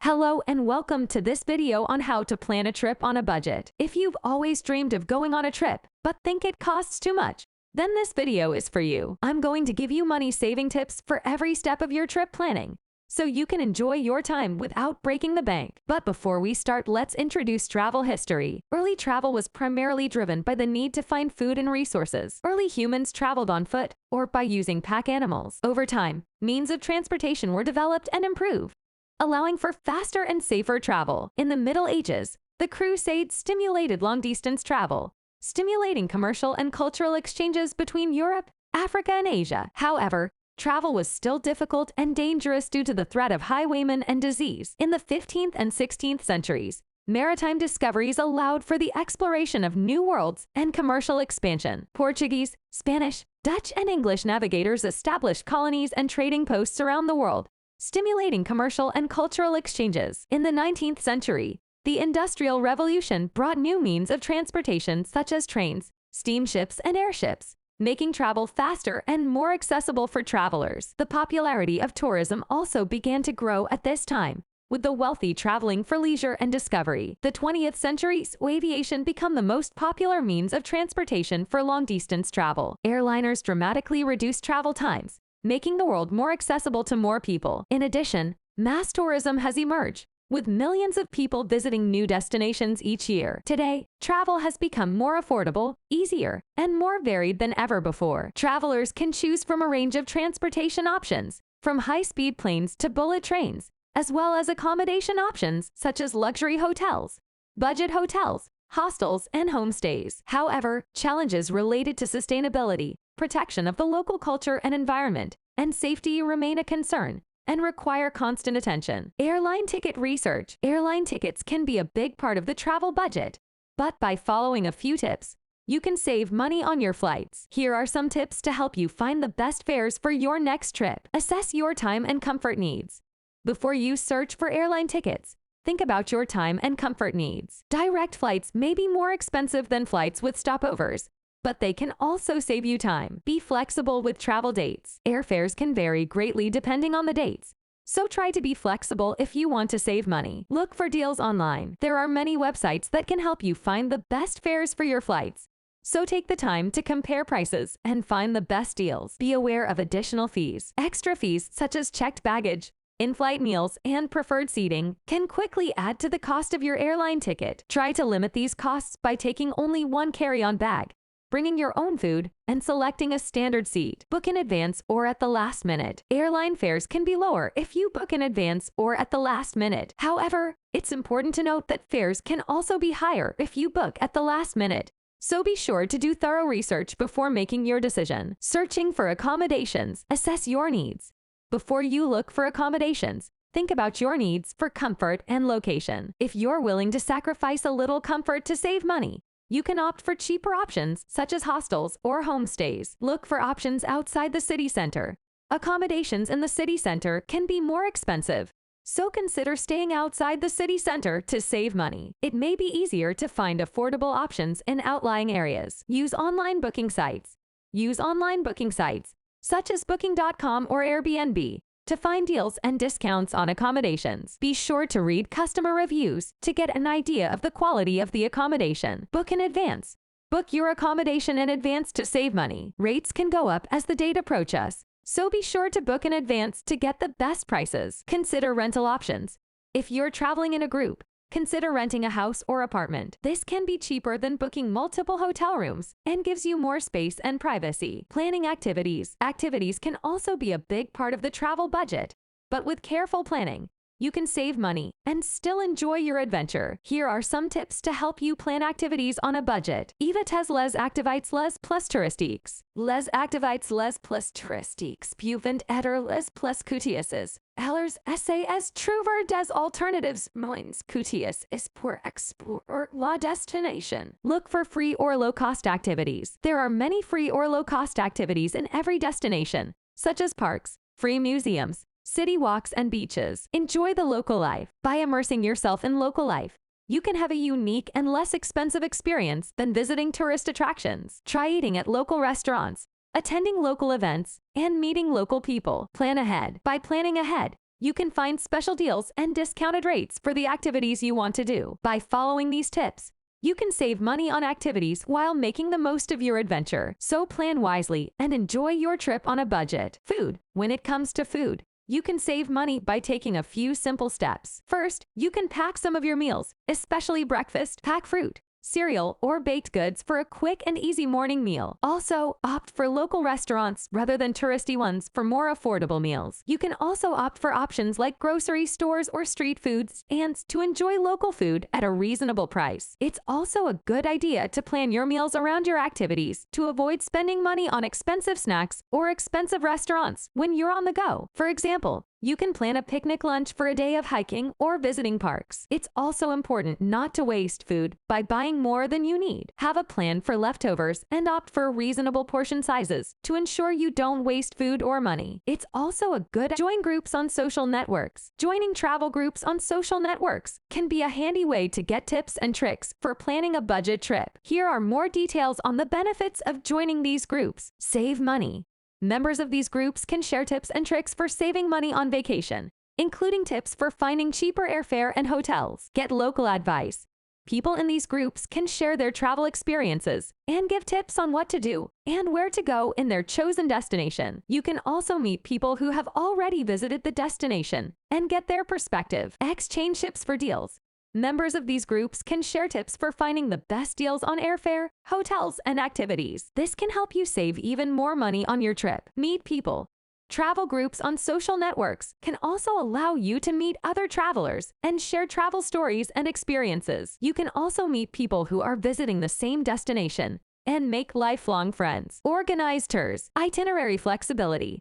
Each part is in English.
Hello and welcome to this video on how to plan a trip on a budget. If you've always dreamed of going on a trip, but think it costs too much, then this video is for you. I'm going to give you money saving tips for every step of your trip planning, so you can enjoy your time without breaking the bank. But before we start, let's introduce travel history. Early travel was primarily driven by the need to find food and resources. Early humans traveled on foot or by using pack animals. Over time, means of transportation were developed and improved, allowing for faster and safer travel. In the Middle Ages, the Crusades stimulated long-distance travel, stimulating commercial and cultural exchanges between Europe, Africa, and Asia. However, travel was still difficult and dangerous due to the threat of highwaymen and disease. In the 15th and 16th centuries, maritime discoveries allowed for the exploration of new worlds and commercial expansion. Portuguese, Spanish, Dutch, and English navigators established colonies and trading posts around the world, stimulating commercial and cultural exchanges. In the 19th century, the Industrial Revolution brought new means of transportation such as trains, steamships, and airships, making travel faster and more accessible for travelers. The popularity of tourism also began to grow at this time, with the wealthy traveling for leisure and discovery. The 20th century saw aviation become the most popular means of transportation for long-distance travel. Airliners dramatically reduced travel times, making the world more accessible to more people. In addition, mass tourism has emerged, with millions of people visiting new destinations each year. Today, travel has become more affordable, easier, and more varied than ever before. Travelers can choose from a range of transportation options, from high-speed planes to bullet trains, as well as accommodation options such as luxury hotels, budget hotels, hostels, and homestays. However, challenges related to sustainability, protection of the local culture and environment, and safety remain a concern and require constant attention. Airline ticket research. Airline tickets can be a big part of the travel budget, but by following a few tips, you can save money on your flights. Here are some tips to help you find the best fares for your next trip. Assess your time and comfort needs. Before you search for airline tickets, think about your time and comfort needs. Direct flights may be more expensive than flights with stopovers, but they can also save you time. Be flexible with travel dates. Airfares can vary greatly depending on the dates, so try to be flexible if you want to save money. Look for deals online. There are many websites that can help you find the best fares for your flights, so take the time to compare prices and find the best deals. Be aware of additional fees. Extra fees such as checked baggage, in-flight meals, and preferred seating can quickly add to the cost of your airline ticket. Try to limit these costs by taking only one carry-on bag, bringing your own food, and selecting a standard seat. Book in advance or at the last minute. Airline fares can be lower if you book in advance or at the last minute. However, it's important to note that fares can also be higher if you book at the last minute, so be sure to do thorough research before making your decision. Searching for accommodations. Assess your needs. Before you look for accommodations, think about your needs for comfort and location. If you're willing to sacrifice a little comfort to save money, you can opt for cheaper options such as hostels or homestays. Look for options outside the city center. Accommodations in the city center can be more expensive, so consider staying outside the city center to save money. It may be easier to find affordable options in outlying areas. Use online booking sites. Use online booking sites such as Booking.com or Airbnb to find deals and discounts on accommodations. Be sure to read customer reviews to get an idea of the quality of the accommodation. Book in advance. Book your accommodation in advance to save money. Rates can go up as the date approaches, so be sure to book in advance to get the best prices. Consider rental options. If you're traveling in a group, consider renting a house or apartment. This can be cheaper than booking multiple hotel rooms and gives you more space and privacy. Planning activities. Activities can also be a big part of the travel budget, but with careful planning, you can save money and still enjoy your adventure. Here are some tips to help you plan activities on a budget. Évitez les activités les plus touristiques. Les activités les plus touristiques peuvent être les plus coûteuses. Alors, essayez trouver des alternatives moins coûteuses pour explorer la destination. Look for free or low-cost activities. There are many free or low-cost activities in every destination, such as parks, free museums, city walks, and beaches. Enjoy the local life. By immersing yourself in local life, you can have a unique and less expensive experience than visiting tourist attractions. Try eating at local restaurants, attending local events, and meeting local people. Plan ahead. By planning ahead, You can find special deals and discounted rates for the activities you want to do. By following these tips, you can save money on activities while making the most of your adventure. So plan wisely and enjoy your trip on a budget. Food. When it comes to food, you can save money by taking a few simple steps. First, you can pack some of your meals, especially breakfast. Pack fruit, cereal, or baked goods for a quick and easy morning meal. Also, opt for local restaurants rather than touristy ones for more affordable meals. You can also opt for options like grocery stores or street food stands to enjoy local food at a reasonable price. It's also a good idea to plan your meals around your activities to avoid spending money on expensive snacks or expensive restaurants when you're on the go. For example, you can plan a picnic lunch for a day of hiking or visiting parks. It's also important not to waste food by buying more than you need. Have a plan for leftovers and opt for reasonable portion sizes to ensure you don't waste food or money. It's also a good join groups on social networks. Joining travel groups on social networks can be a handy way to get tips and tricks for planning a budget trip. Here are more details on the benefits of joining these groups. Save money. Members of these groups can share tips and tricks for saving money on vacation, including tips for finding cheaper airfare and hotels. Get local advice. People in these groups can share their travel experiences and give tips on what to do and where to go in their chosen destination. You can also meet people who have already visited the destination and get their perspective. Exchange tips for deals. Members of these groups can share tips for finding the best deals on airfare, hotels, and activities. This can help you save even more money on your trip. Meet people. Travel groups on social networks can also allow you to meet other travelers and share travel stories and experiences. You can also meet people who are visiting the same destination and make lifelong friends. Organized tours. Itinerary flexibility.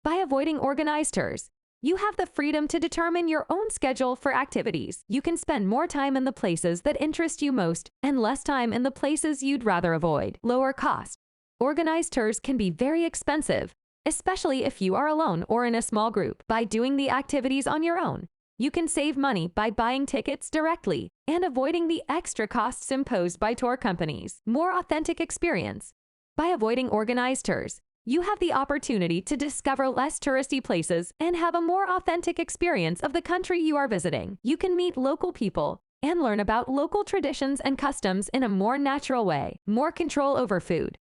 By avoiding organized tours, you have the freedom to determine your own schedule for activities. You can spend more time in the places that interest you most and less time in the places you'd rather avoid. Lower cost. Organized tours can be very expensive, especially if you are alone or in a small group. By doing the activities on your own, you can save money by buying tickets directly and avoiding the extra costs imposed by tour companies. More authentic experience. By avoiding organized tours, you have the opportunity to discover less touristy places and have a more authentic experience of the country you are visiting. You can meet local people and learn about local traditions and customs in a more natural way. More control over food.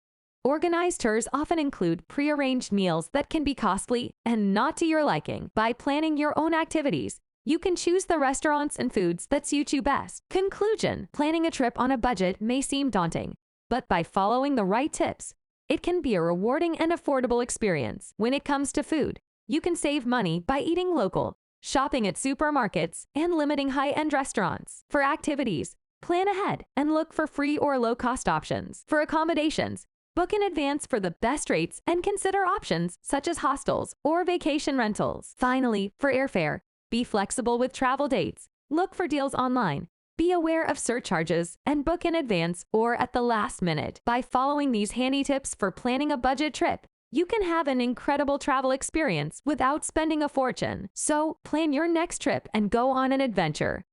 Organized tours often include prearranged meals that can be costly and not to your liking. By planning your own activities, you can choose the restaurants and foods that suit you best. Conclusion: planning a trip on a budget may seem daunting, but by following the right tips, it can be a rewarding and affordable experience. When it comes to food, you can save money by eating local, shopping at supermarkets, and limiting high-end restaurants. For activities, plan ahead and look for free or low-cost options. For accommodations, book in advance for the best rates and consider options such as hostels or vacation rentals. Finally, for airfare, be flexible with travel dates. Look for deals online. Be aware of surcharges and book in advance or at the last minute. By following these handy tips for planning a budget trip, you can have an incredible travel experience without spending a fortune. So, plan your next trip and go on an adventure.